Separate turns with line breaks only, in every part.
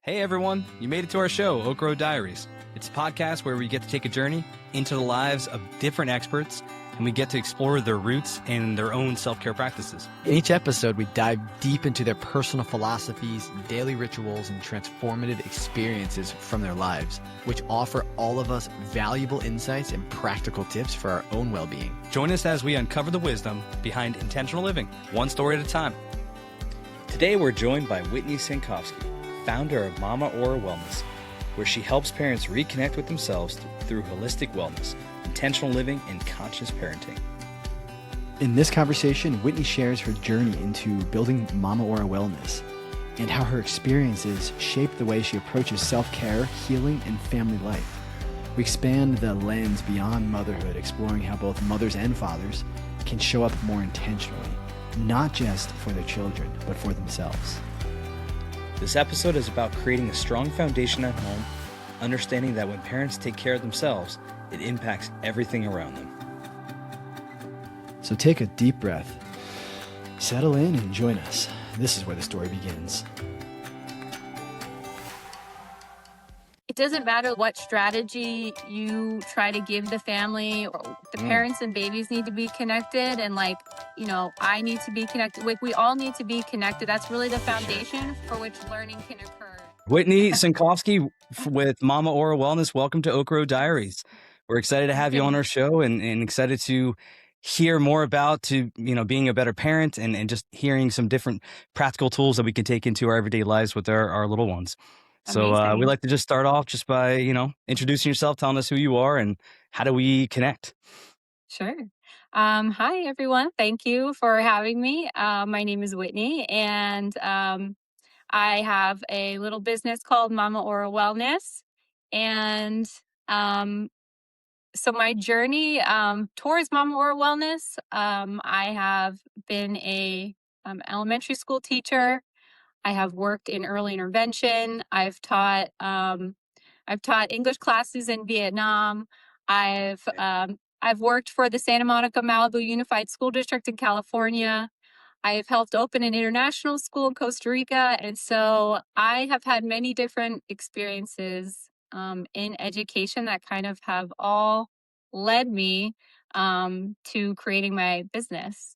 Hey everyone, you made it to our show, Oak Road Diaries. It's a podcast where we get to take a journey into the lives of different experts and we get to explore their roots and their own self-care practices.
In each episode, we dive deep into their personal philosophies, daily rituals, and transformative experiences from their lives, which offer all of us valuable insights and practical tips for our own well-being.
Join us as we uncover the wisdom behind intentional living, one story at a time. Today we're joined by Whitney Sankovsky, founder of Mama.Aura.Wellness, where she helps parents reconnect with themselves through holistic wellness, intentional living, and conscious parenting.
In this conversation, Whitney shares her journey into building Mama.Aura.Wellness and how her experiences shape the way she approaches self-care, healing, and family life. We expand the lens beyond motherhood, exploring how both mothers and fathers can show up more intentionally, not just for their children, but for themselves.
This episode is about creating a strong foundation at home, understanding that when parents take care of themselves, it impacts everything around them.
So take a deep breath, settle in, and join us. This is where the story begins.
It doesn't matter what strategy you try to give the family, or the parents and babies need to be connected, and I need to be connected. We all need to be connected. That's really the foundation for which learning can occur.
Whitney Sankovsky with Mama.Aura.Wellness, welcome to Oak Road Diaries. We're excited to have you on our show and excited to hear more about being a better parent and just hearing some different practical tools that we can take into our everyday lives with our little ones. So we'd like to just start off just by, introducing yourself, telling us who you are and how do we connect?
Sure. Hi, everyone. Thank you for having me. My name is Whitney, and I have a little business called Mama.Aura.Wellness. And so my journey towards Mama.Aura.Wellness, I have been a elementary school teacher. I have worked in early intervention. I've taught English classes in Vietnam. I've worked for the Santa Monica Malibu Unified School District in California. I have helped open an international school in Costa Rica. And so I have had many different experiences in education that kind of have all led me to creating my business.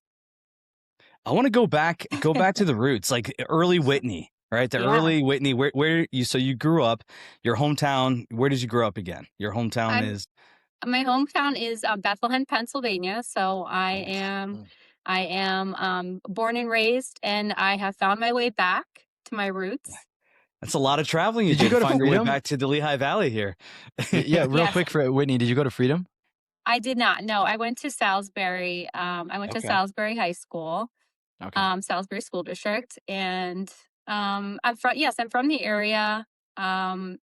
I want to go back to the roots, like early Whitney, right? The early Whitney, where you grew up, your hometown. Where did you grow up again? Your hometown is?
My hometown is Bethlehem, Pennsylvania. So I am born and raised, and I have found my way back to my roots.
That's a lot of traveling. Did you go to find your way back to the Lehigh Valley here?
Yeah, real quick for Whitney, did you go to Freedom?
I did not. No, I went to Salisbury. I went to Salisbury High School. Salisbury School District, and I'm from the area, and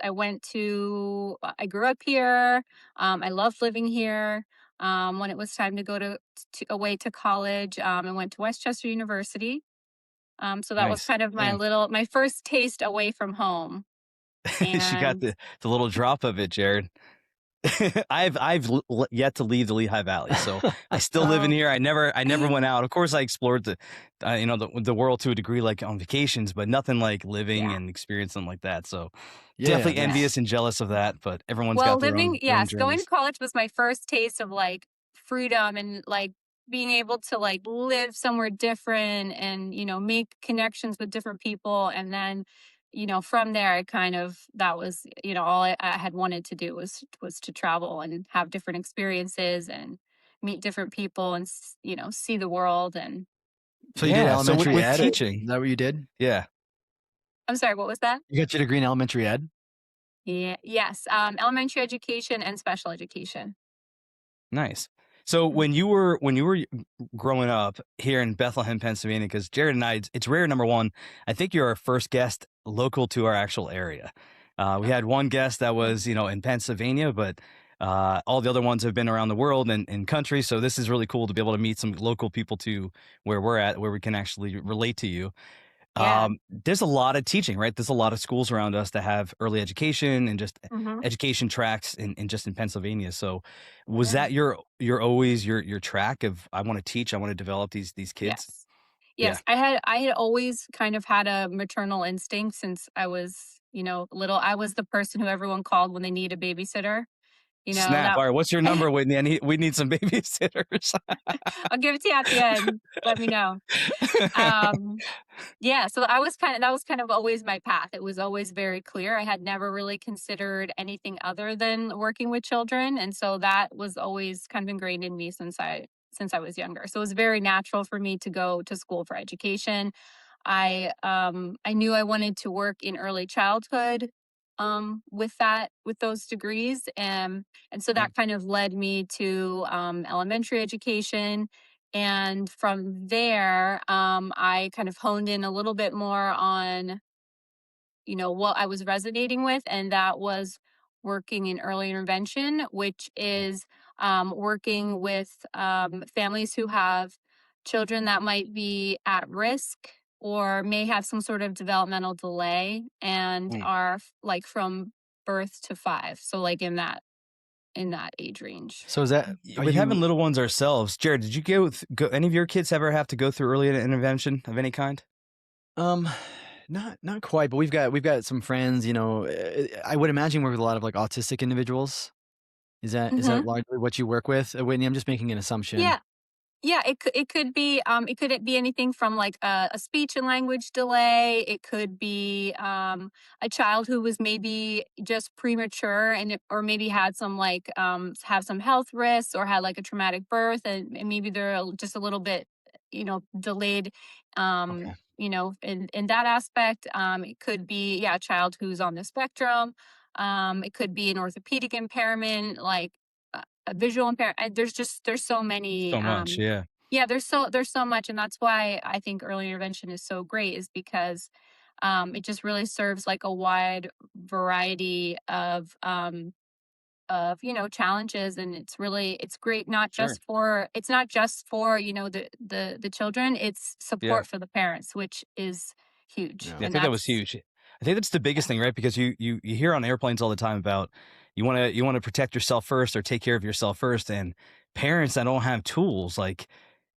I grew up here. I loved living here. When it was time to go away to college, I went to Westchester University. So that was kind of my first taste away from home. And
she got the little drop of it, Jared. I've yet to leave the Lehigh Valley, so I still live in here. I never went out. Of course, I explored the world to a degree, like on vacations, but nothing like living and experiencing like that. So definitely envious and jealous of that. But everyone's got their own journeys.
Going to college was my first taste of like freedom and like being able to like live somewhere different and make connections with different people, and then from there, that was, all I had wanted to do was to travel and have different experiences and meet different people and, see the world. And
so you did elementary ed?
Teaching.
Is that what you did?
Yeah.
I'm sorry, what was that?
You got your degree in elementary ed?
Yeah. Yes. Elementary education and special education.
Nice. So when you were growing up here in Bethlehem, Pennsylvania, because Jared and I, it's rare. Number one, I think you're our first guest local to our actual area. We had one guest that was, in Pennsylvania, but all the other ones have been around the world and countries. So this is really cool to be able to meet some local people to where we're at, where we can actually relate to you.
Yeah.
There's a lot of teaching, right? There's a lot of schools around us that have early education and just education tracks in Pennsylvania. So was that your track of, I want to teach, I want to develop these kids?
Yes.
Yeah.
Yes, I had always kind of had a maternal instinct since I was, little. I was the person who everyone called when they need a babysitter.
Snap.
That
All right. What's your number, Whitney? We need some babysitters.
I'll give it to you at the end. Let me know. Um, yeah, so that was kind of always my path. It was always very clear. I had never really considered anything other than working with children, and so that was always kind of ingrained in me since I was younger. So it was very natural for me to go to school for education. I knew I wanted to work in early childhood with those degrees, and so
Yeah.
that kind of led me to elementary education. And from there, I kind of honed in a little bit more on, what I was resonating with, and that was working in early intervention, which is working with families who have children that might be at risk or may have some sort of developmental delay and
Mm.
are like from birth to 5. So like in that age range.
So is that, are
With having
you,
little ones ourselves, Jared, did you go any of your kids ever have to go through early intervention of any kind?
um, not quite, but we've got some friends, I would imagine work with a lot of like autistic individuals. Is that
Hmm.
largely what you work with, Whitney? I'm just making an assumption.
Yeah. Yeah, it could be anything from like a speech and language delay. It could be a child who was maybe just premature or maybe had some like have some health risks or had like a traumatic birth, and maybe they're just a little bit delayed
Okay.
in that aspect. It could be, yeah, a child who's on the spectrum. It could be an orthopedic impairment, like a visual impairment. There's so many
So much, yeah.
yeah, there's so much, and that's why I think early intervention is so great, is because it just really serves like a wide variety of challenges, and it's great,
Sure.
it's not just for the children. It's
Yeah.
support for the parents, which is huge,
Yeah.
Yeah, I
and
think that was
that's
huge. I think that's the biggest
yeah.
thing, right? Because you hear on airplanes all the time about you wanna protect yourself first or take care of yourself first, and parents that don't have tools, like,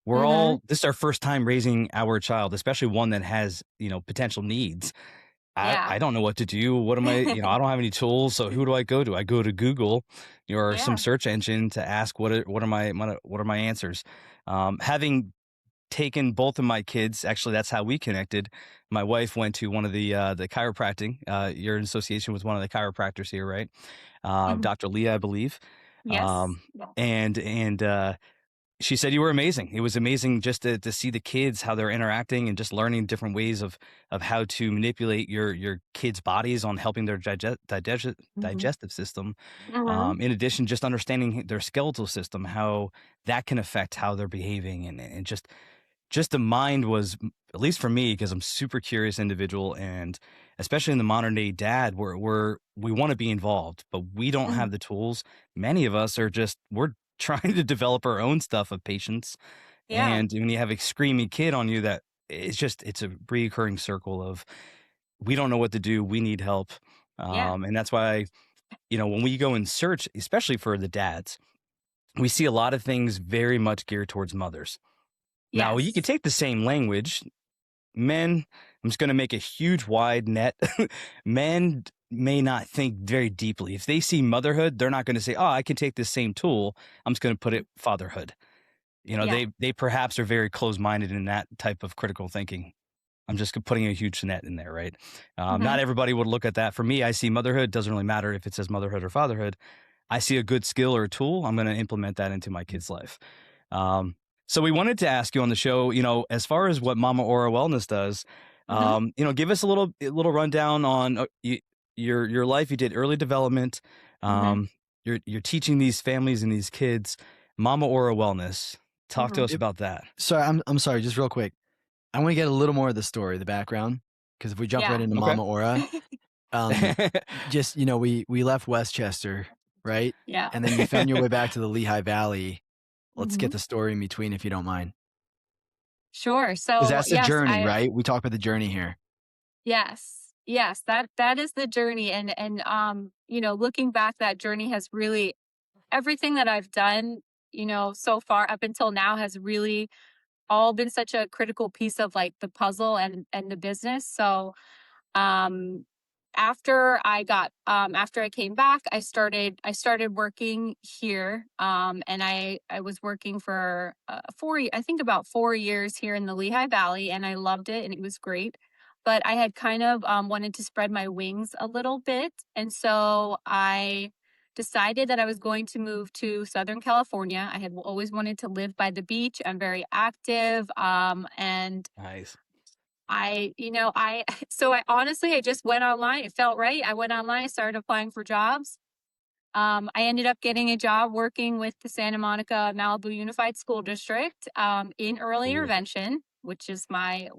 Hmm.
this is our first time raising our child, especially one that has, potential needs. I
Yeah.
don't know what to do. What am I don't have any tools, so who do I go to? I go to Google or some
Yeah.
search engine to ask what are my answers. Having taken both of my kids, actually, that's how we connected. My wife went to one of the chiropractic. You're in association with one of the chiropractors here, right?
Mhm.
Dr. Leah, I believe.
Yes.
Um, and she said you were amazing. It was amazing just to see the kids, how they're interacting and just learning different ways of how to manipulate your kids' bodies on helping their
Hmm.
digestive system.
Hmm.
In addition, just understanding their skeletal system, how that can affect how they're behaving, and just the mind was, at least for me, because I'm super curious individual, and especially in the modern day dad, we want to be involved, but we don't
Hmm.
have the tools. Many of us we're trying to develop our own stuff of patience,
Yeah.
and when you have a screaming kid on you, that it's a recurring circle of we don't know what to do, we need help.
Yeah.
And that's why, when we go and search, especially for the dads, we see a lot of things very much geared towards mothers. Now, you could
Yes.
take the same language. Men, I'm just going to make a huge wide net. Men may not think very deeply. If they see motherhood, they're not going to say, "Oh, I can take this same tool. I'm just going to put it fatherhood."
Yeah.
They perhaps are very closed-minded in that type of critical thinking. I'm just putting a huge net in there, right?
Hmm.
Not everybody would look at that. For me, I see motherhood. Doesn't really matter if it says motherhood or fatherhood. I see a good skill or a tool. I'm going to implement that into my kid's life. Um, so we wanted to ask you on the show, as far as what Mama.Aura.Wellness does,
Hmm.
give us a little rundown on your life. You did early development.
Hmm.
Um, you're teaching these families and these kids Mama.Aura.Wellness. Talk to
Hmm.
us about that.
Sorry, I'm sorry, just real quick. I want to get a little more of the story, the background, because if we jump right
Yeah.
into
Okay.
Mama Aura, um, just we left Westchester, right?
Yeah.
And then you found your way back to the Lehigh Valley. Let's
Hmm.
get the story in between, if you don't mind,
Sure.
because
So
that's the
yes,
journey, right? We talk about the journey here.
yes, that is the journey, and looking back, that journey has really everything that I've done, so far up until now has really all been such a critical piece of like the puzzle and the business. So um after I came back, I started working here, and I was working for I think about 4 years here in the Lehigh Valley, and I loved it and it was great. But I had kind of wanted to spread my wings a little bit, and so I decided that I was going to move to Southern California. I had always wanted to live by the beach. I'm very active, and
Nice.
so I honestly, I just went online. It felt right. I went online, I started applying for jobs. I ended up getting a job working with the Santa Monica Malibu Unified School District, in early
Cool.
intervention, which is my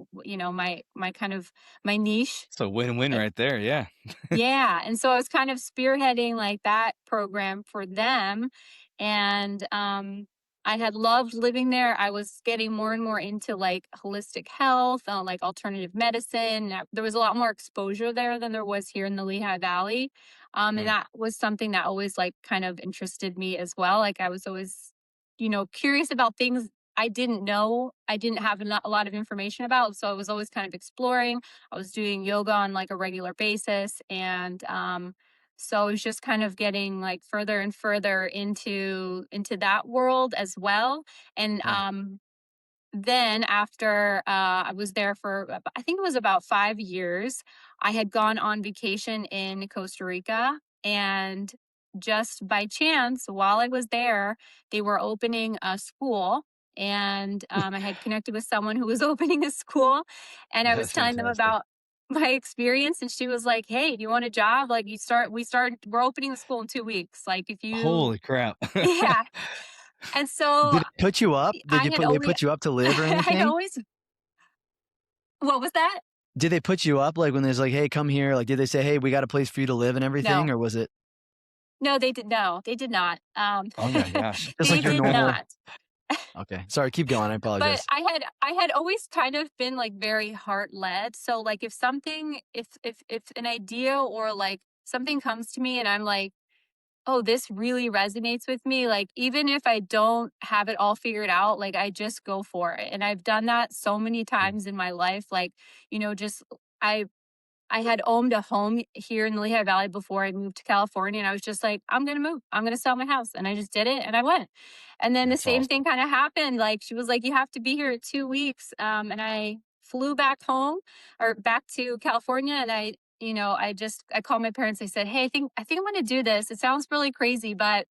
kind of my niche.
So win-win right there. Yeah.
Yeah, and so I was kind of spearheading, like, that program for them, and, I had loved living there. I was getting more and more into, like, holistic health, like, alternative medicine. There was a lot more exposure there than there was here in the Lehigh Valley, and
Mm,
that was something that always, like, kind of interested me as well. Like, I was always, curious about things I didn't know, I didn't have a lot of information about, so I was always kind of exploring. I was doing yoga on like a regular basis. And so I was just kind of getting like further and further into that world as well. And
Yeah.
then after I was there for I think it was about 5 years, I had gone on vacation in Costa Rica, and just by chance, while I was there, they were opening a school. And I had connected with someone who was opening a school, and I was
that's
telling them
fantastic.
about my experience, and she was like, "Hey, do you want a job? Like, we're opening the school in 2 weeks. Like, if you,
Holy crap.
yeah." And so
Did it put you up?
I had
Did they
only,
put you up to live or
I'd
anything?
always, what was that?
Did they put you up, like, when there's like, "Hey, come here," like, did they say, "Hey, we got a place for you to live and everything,"
No.
or was it
No, they did not.
Oh my gosh.
just
They
like your
did
normal?
not.
Okay. Sorry, keep going, I
But
apologize.
I had always kind of been, like, very heart-led. So, like, if something if an idea or, like, something comes to me and I'm like, "Oh, this really resonates with me," like, even if I don't have it all figured out, like, I just go for it. And I've done that so many
Cool.
times in my life, like, just I I had owned a home here in the Lehigh Valley before I moved to California, and I was just like, "I'm gonna move. I'm gonna sell my house," and I just did it, and I went. And then the
That's
same
awesome.
thing kinda happened. Like, she was like, "You have to be here in 2 weeks," and I flew back home, or back to California, and I called my parents. I said, "Hey, I think I'm gonna do this. It sounds really crazy, but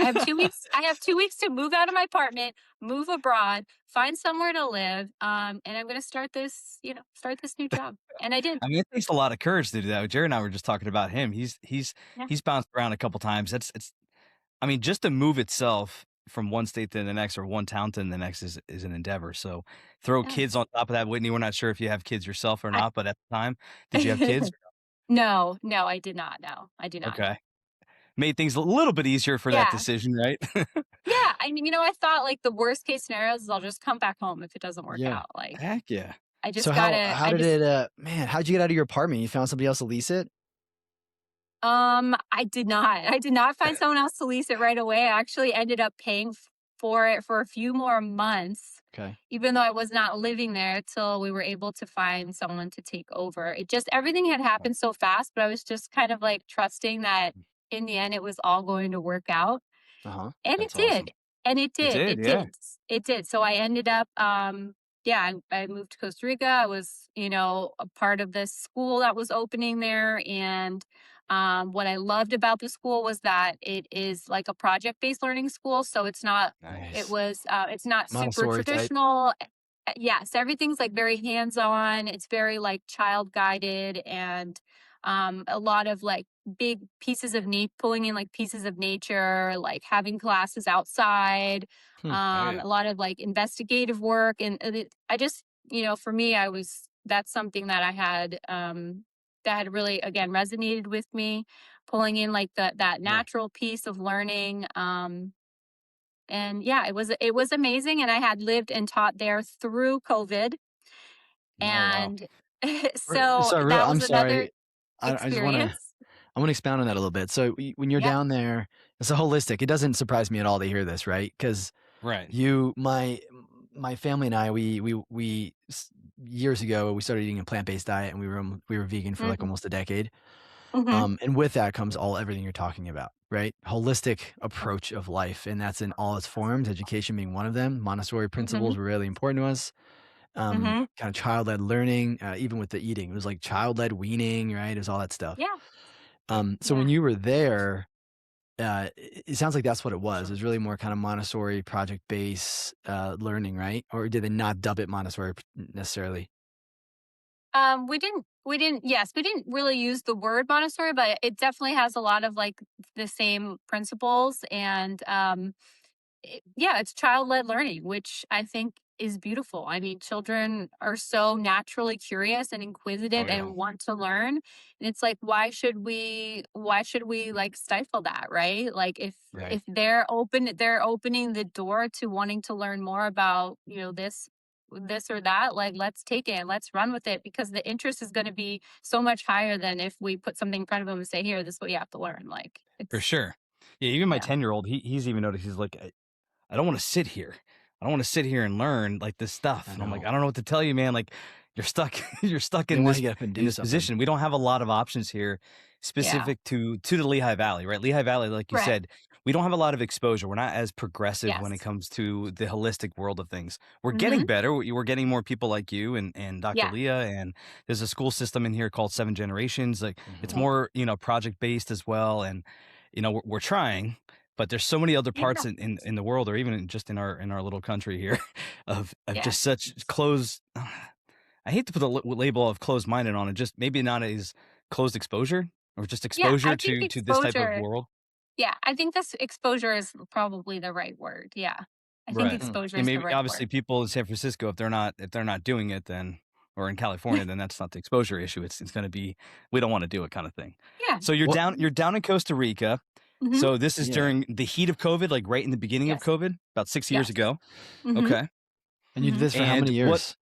I have 2 weeks to move out of my apartment, move abroad, find somewhere to live, and I'm gonna start this new job." And I did.
I mean, it takes a lot of courage to do that. Jared and I were just talking about him.
Yeah.
He's bounced around a couple times. It's I mean, just the move itself from one state to the next or one town to the next is an endeavor. So throw kids
Yes.
on top of that. Whitney, we're not sure if you have kids yourself or
I
not, but at the time, did you have kids?
No, no, I did not, no, I do not.
Okay. Made things a little bit easier for that
Yeah.
decision, right?
Yeah, I mean, I thought, like, the worst case scenarios is I'll just come back home if it doesn't work
Yeah.
out. Like,
Heck yeah.
I
So
just gotta
how
I
did
just
it, man, how'd you get out of your apartment? You found somebody else to lease it?
I did not. I did not find someone else to lease it right away. I actually ended up paying for it for a few more months,
Okay.
even though I was not living there till we were able to find someone to take over. It just everything had happened so fast, but I was just kind of like trusting that in the end it was all going to work out.
Uh-huh.
And it
That's awesome.
did, and it
It
did,
did,
it
yeah.
did, it did. So I ended up, yeah, I moved to Costa Rica. I was, a part of this school that was opening there, and, what I loved about the school was that it is like a project-based learning school, so
Nice.
it's not super
Montessori type.
traditional. Yes, everything's, like, very hands-on, it's very, like, child-guided, and, a lot of, like, big pieces of na pulling in, like, pieces of nature, like, having classes outside,
Hmm.
Oh yeah.
a lot of, like, investigative work, and I just for me, that's something that had really, again, resonated with me, pulling in, like, that
Yeah.
natural piece of learning, and yeah, it was amazing, and I had lived and taught there through COVID,
Oh wow.
and so
So
that
I'm
was another
sorry. I just wanna
experience.
I wanna expound on that a little bit. So when you're
Yeah.
down there, it's a holistic. It doesn't surprise me at all to hear this, right? Because
Right.
you my my family and I, years ago, we started eating a plant-based diet, and we were vegan for like
Mhm.
almost a decade.
Mhm.
And with that comes everything you're talking about, right? Holistic approach of life, and that's in all its forms. Education being one of them. Montessori
Mhm.
principles were really important to us.
Mhm.
Kind of child-led learning, even with the eating, it was like child-led weaning, right? It was all that stuff.
Yeah.
So when
Yeah.
you were there, it sounds like that's what it was. It was really more kind of Montessori project-based learning, right? Or did they not dub it Montessori necessarily?
Yes, we didn't really use the word Montessori, but it definitely has a lot of like the same principles. And yeah, it's child-led learning, which I think is beautiful. I mean, children are so naturally curious and
Oh
inquisitive
yeah.
and want to learn. And it's like, why should we like stifle that, right? Like
Right.
if they're opening the door to wanting to learn more about, this or that, like let's take it and let's run with it, because the interest is going to be so much higher than if we put something in front of them and say, here, this is what you have to learn. Like
For
it's
sure. Yeah, even my
yeah.
10-year-old, he's even noticed. He's like, I don't want to sit here. I don't want to sit here and learn like this stuff.
I
And I'm like,
know.
I don't know what to tell you, man. Like you're stuck, you're stuck
They
in
want
this
you to get up and
in
do
this
something.
position. We don't have a lot of options here
Yeah.
specific to the Lehigh Valley, right? Lehigh Valley, like you
Correct.
said, we don't have a lot of exposure. We're not as progressive when it
Yes.
comes to the holistic world of things. We're getting
Mhm.
better. We're getting more people like you and Dr.
Yeah.
Leah. And there's a school system in here called Seven Generations. Like it's
Mhm.
Mhm.
more, project based as well. And, we're trying, but there's so many other parts
Yeah.
in the world, or even just in our little country here, of
Yeah.
just such closed. I hate to put the label of closed minded on it. Just maybe not as closed exposure, or just
Yeah,
exposure
I think
to this type of
exposure
world.
yeah, I think this exposure is probably the right word, yeah. I think
Right.
Mm.
exposure
And
is the
maybe
right
obviously
word.
people in San Francisco, if they're not doing it, then, or in California, then that's not the exposure issue. It's going to be, we don't want to do it kind of thing.
Yeah.
So you're
What?
down you're down in Costa Rica.
Mhm.
So this is
Yeah.
during the heat of COVID, like right in the beginning of
Yes.
COVID, about 6 years
Yes.
ago.
Mhm.
Okay.
And you did
Mhm.
this for how
And
many
what
years?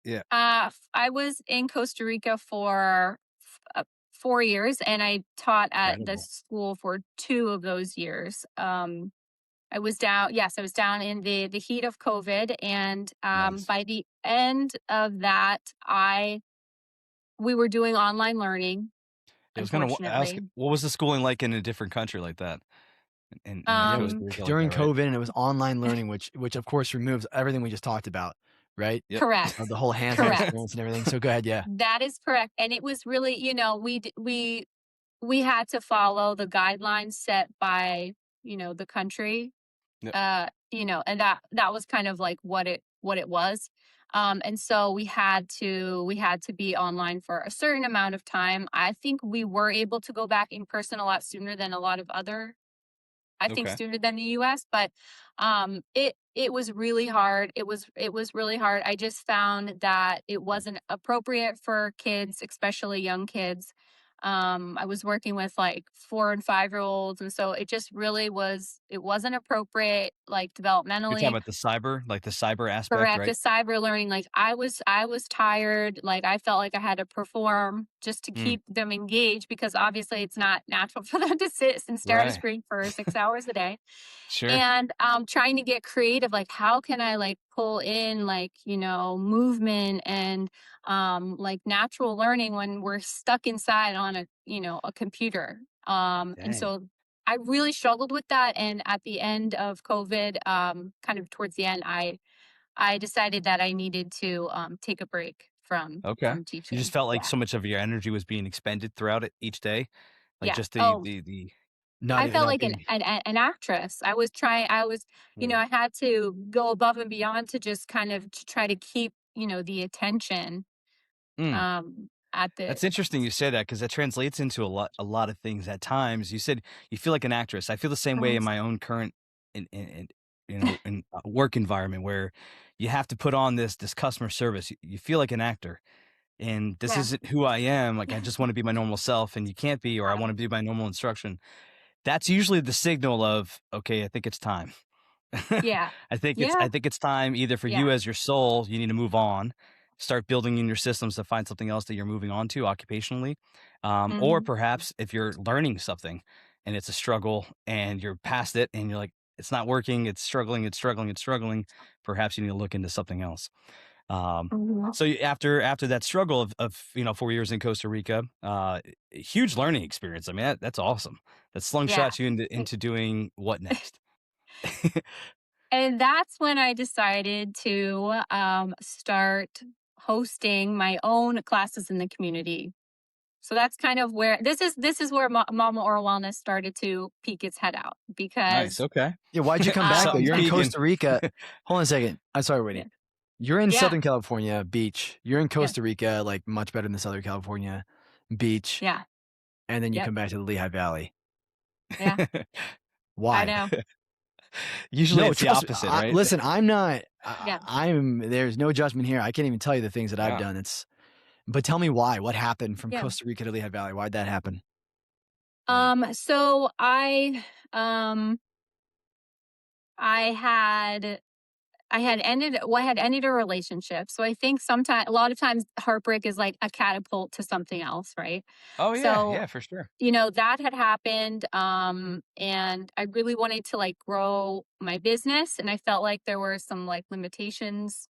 Yeah.
I was in Costa Rica for 4 years, and I taught at the
Incredible.
school for 2 of those years. I was down in the heat of COVID, and,
Nice.
by the end of that, I we were doing online learning,
I was gonna ask,
unfortunately.
what was the schooling like in a different country like that? In like
Yeah, it was
Costa Rica like
during
that, right?
COVID, and it was online learning, which of course removes everything we just talked about, right?
Yep.
Correct.
Of the whole hands-on
Correct.
experience and everything. So go ahead, yeah.
That is correct, and it was really, we had to follow the guidelines set by, the country,
Yep.
and that was kind of like what it was. And so we had to be online for a certain amount of time. I think we were able to go back in person a lot sooner than a lot of other, I think,
Okay.
sooner than the US, but it was really hard. It was really hard. I just found that it wasn't appropriate for kids, especially young kids. I was working with like 4 and 5-year-olds, and so it wasn't appropriate, like,
You're talking
developmentally.
about the cyber aspect,
Correct, the
right?
cyber learning, like, I was tired, like, I felt like I had to perform just to
Mm,
keep them engaged, because obviously it's not natural for them to sit and stare at a
right.
screen for 6 hours a day.
Sure.
And, trying to get creative, like, how can I, like, pull in, like, movement and, like, natural learning when we're stuck inside on a computer? And
Dang.
so I really struggled with that, and at the end of COVID, kind of towards the end, I decided that I needed to, take a break from
Okay.
from
You just
teaching.
felt like
Yeah.
so much of your energy was being expended throughout it each day? Like
Yeah.
just the
Oh,
the
Not
I
e
felt
not
like
getting
an actress.
Mm,
I had to go above and beyond to just kind of to try to keep, the attention,
mm.
at the
That's interesting you say that, because that translates into a lot of things at times. You said you feel like an actress. I feel the same way
Mhm.
in my own current work environment, where you have to put on this customer service. You feel like an actor, and this
Yeah.
isn't who I am. Like I just want to be my normal self, and you can't be, or I want to be my normal instruction. That's usually the signal of, okay, I think it's time.
Yeah.
I think it's
Yeah.
I think it's time either for you
Yeah.
as your soul, you need to move on, start building in your systems to find something else that you're moving on to occupationally, or
Mhm.
perhaps if you're learning something and it's a struggle and you're past it and you're like, it's not working, it's struggling, it's struggling, it's struggling. Perhaps you need to look into something else. Um,
Mhm.
so after that struggle of 4 years in Costa Rica, huge learning experience. I mean, that's awesome. That
Yeah.
slingshot you into doing what next?
And that's when I decided to start hosting my own classes in the community. So that's kind of where this is where Mama.Aura.Wellness started to peek its head out
Nice.
because
Okay.
Yeah, why'd you come back though?
um
Something's
You're in
peaking.
Costa Rica. Hold on a second. I'm sorry,
yeah
Whitney. You're in
yeah
Southern California beach. You're in
yeah
Costa Rica, like much better than Southern California beach,
yeah
and then you
yep
come back to the Lehigh Valley.
yeah I
Why?
know
Usually
No,
it's the
trust me.
opposite, right?
Listen, I'm not.
yeah
I'm. There's no judgment here. I can't even tell you the things that I've
Yeah.
done. But tell me why. What happened from
yeah
Costa Rica to Lehigh Valley? Why'd that happen?
Mm.
so um I had I had ended a relationship. So I think sometimes a lot of times heartbreak is like a catapult to something else, right?
Oh yeah,
So,
yeah, for sure.
that had happened and I really wanted to like grow my business and I felt like there were some like limitations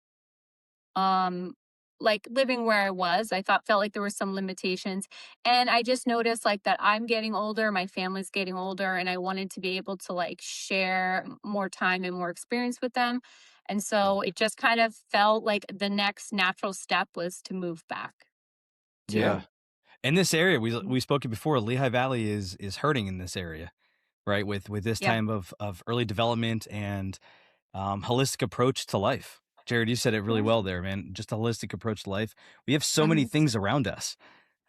um like living where I was. I thought felt like there were some limitations and I just noticed like that I'm getting older, my family's getting older and I wanted to be able to like share more time and more experience with them. And
Mm.
so it just kind of felt like the next natural step was to move back
Yeah.
to
In this area,
Mhm.
we spoke it before. Lehigh Valley is hurting in this area, right? With this
Yeah.
time of early development and holistic approach to life. Jared, you said it really
Yeah.
well there, man. Just a holistic approach to life. We have so many
Mhm.
things around us.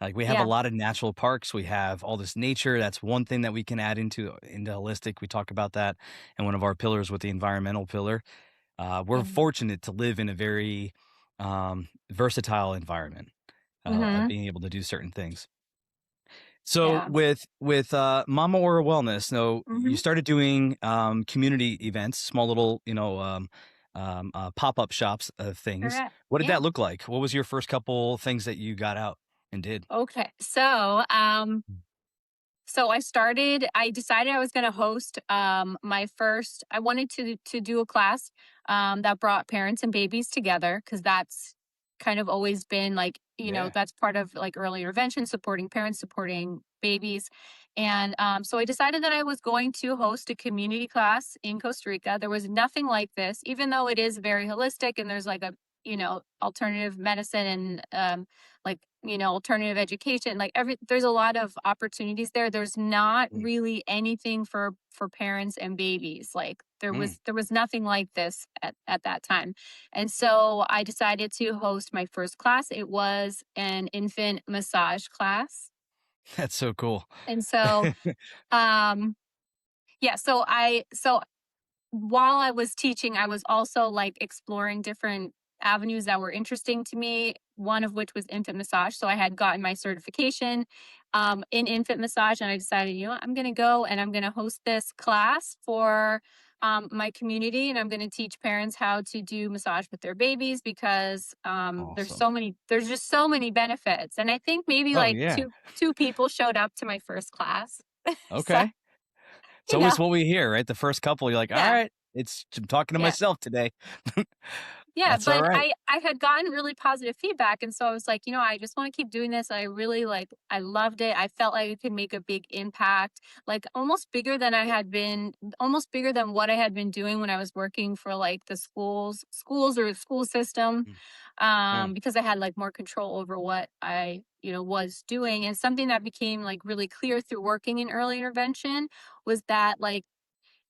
Like we have a
Yeah.
lot of natural parks. We have all this nature. That's one thing that we can add into holistic. We talk about that, and one of our pillars with the environmental pillar. We're
Yeah.
fortunate to live in a very versatile environment of
Mhm.
being able to do certain things. So
Yeah.
with Mama.Aura.Wellness, so you
Mhm.
started doing community events, small little pop up shops of things.
Correct.
What did
Yeah.
that look like? What was your first couple things that you got out and did?
Okay. So I decided I was going to host my first I wanted to do a class that brought parents and babies together cuz that's kind of always been like,
Yeah.
that's part of like early intervention supporting parents, supporting babies. And so I decided that I was going to host a community class in Costa Rica. There was nothing like this even though it is very holistic and there's like a alternative medicine and like alternative education like there's a lot of opportunities there. There's not
Mm,
really anything for parents and babies. Like
mm.
there was nothing like this at that time. And so I decided to host my first class. It was an infant massage class.
That's so cool.
And so um yeah, so while I was teaching, I was also like exploring different avenues that were interesting to me, one of which was infant massage. So I had gotten my certification in infant massage, and I decided, I'm going to go and I'm going to host this class for my community, and I'm going to teach parents how to do massage with their babies because
Awesome.
there's just so many benefits. And I think maybe
Oh
like
yeah.
two people showed up to my first class. So,
Okay. It's
you know,
always what we hear, right? The first couple, you're like, all
yeah,
right, I'm talking to
yeah.
myself today.
Yeah,
That's all
but
right.
I had gotten really positive feedback, and so I was like, I just wanna keep doing this. I loved it. I felt like it could make a big impact, like, almost bigger than what I had been doing when I was working for, like, the schools or school system,
Mm, mm.
because I had, like, more control over what I, was doing, and something that became, like, really clear through working in early intervention was that, like,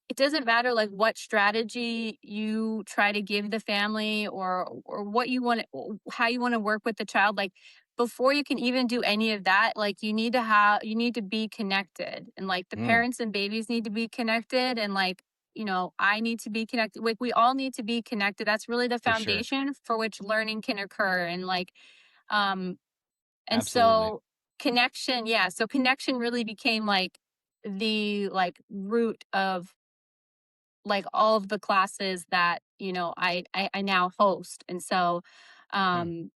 it doesn't matter like what strategy you try to give the family or what you want how you want to work with the child, like before you can even do any of that, like you need to be connected, and like the
Mm,
parents and babies need to be connected, and like I need to be connected, like we all need to be connected. That's really the
for sure.
foundation for which learning can occur. And like um and
Absolutely.
so connection really became like the like root of like all of the classes that I now host. And so
Mm.
um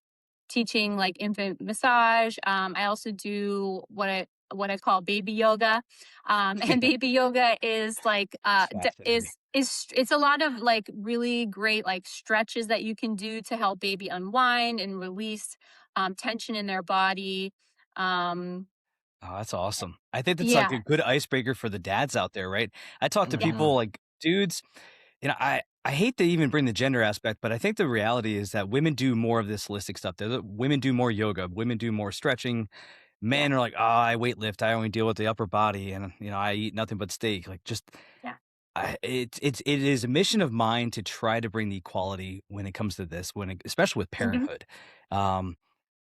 teaching like infant massage, I also do what I call baby yoga. And baby yoga is like
It's fascinating.
It's a lot of like really great like stretches that you can do to help baby unwind and release tension in their body. Um,
Oh, that's awesome. I think that's like a
yeah,
good icebreaker for the dads out there, right? I talk to
yeah,
people
Mhm.
like dudes, I hate to even bring the gender aspect, but I think the reality is that women do more of this holistic stuff. Women do more yoga, women do more stretching.
yeah,
Men are like, oh, I weight lift. I only deal with the upper body, and I eat nothing but steak. Like, just
yeah.
it is a mission of mine to try to bring the equality when it comes to this, especially with
Hmm.
parenthood. Um,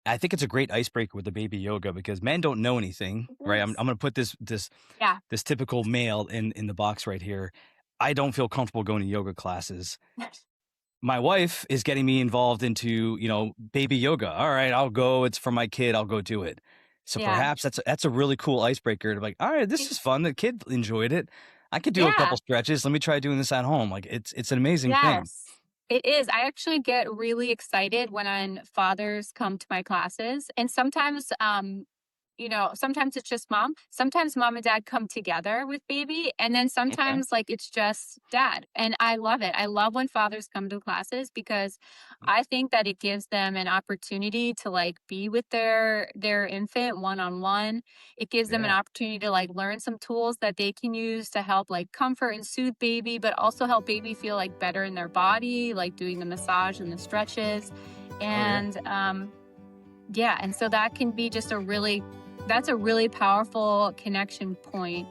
I think it's a great icebreaker with the baby yoga because men don't know anything,
It
right? I'm
is.
gonna put this
Yeah.
this typical male in the box right here. I don't feel comfortable going to yoga classes. My wife is getting me involved into, baby yoga. All right, I'll go. It's for my kid. I'll go do it. So
Yeah.
perhaps that's a really cool icebreaker to like, all right, this is fun. The kid enjoyed it. I could do a couple
Yeah.
stretches. Let me try doing this at home. Like it's an amazing thing.
Yes, it is. I actually get really excited when fathers come to my classes, and sometimes, sometimes it's just mom. Sometimes mom and dad come together with baby, and then
Okay.
sometimes like it's just dad. And I love it. I love when fathers come to classes because I think that it gives them an opportunity to like be with their infant one on one. It gives them an
Yeah.
opportunity to like learn some tools that they can use to help like comfort and soothe baby, but also help baby feel like better in their body, like doing the massage and the stretches.
Oh yeah.
And yeah, and so that can be just that's a really powerful connection point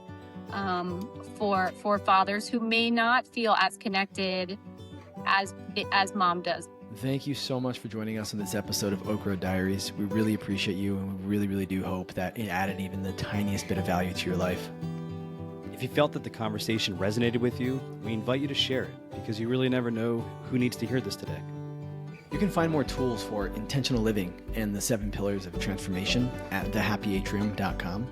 for fathers who may not feel as connected as mom does.
Thank you so much for joining us on this episode of Oak Road Diaries. We really appreciate you, and we really, really do hope that it added even the tiniest bit of value to your life.
If you felt that the conversation resonated with you, we invite you to share it because you really never know who needs to hear this today.
You can find more tools for intentional living and the 7 pillars of transformation at thehappyatrium.com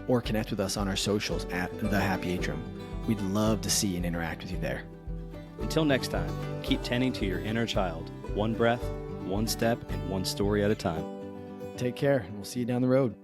or connect with us on our socials at thehappyatrium. We'd love to see and interact with you there.
Until next time, keep tending to your inner child, one breath, one step, and one story at a time.
Take care, and we'll see you down the road.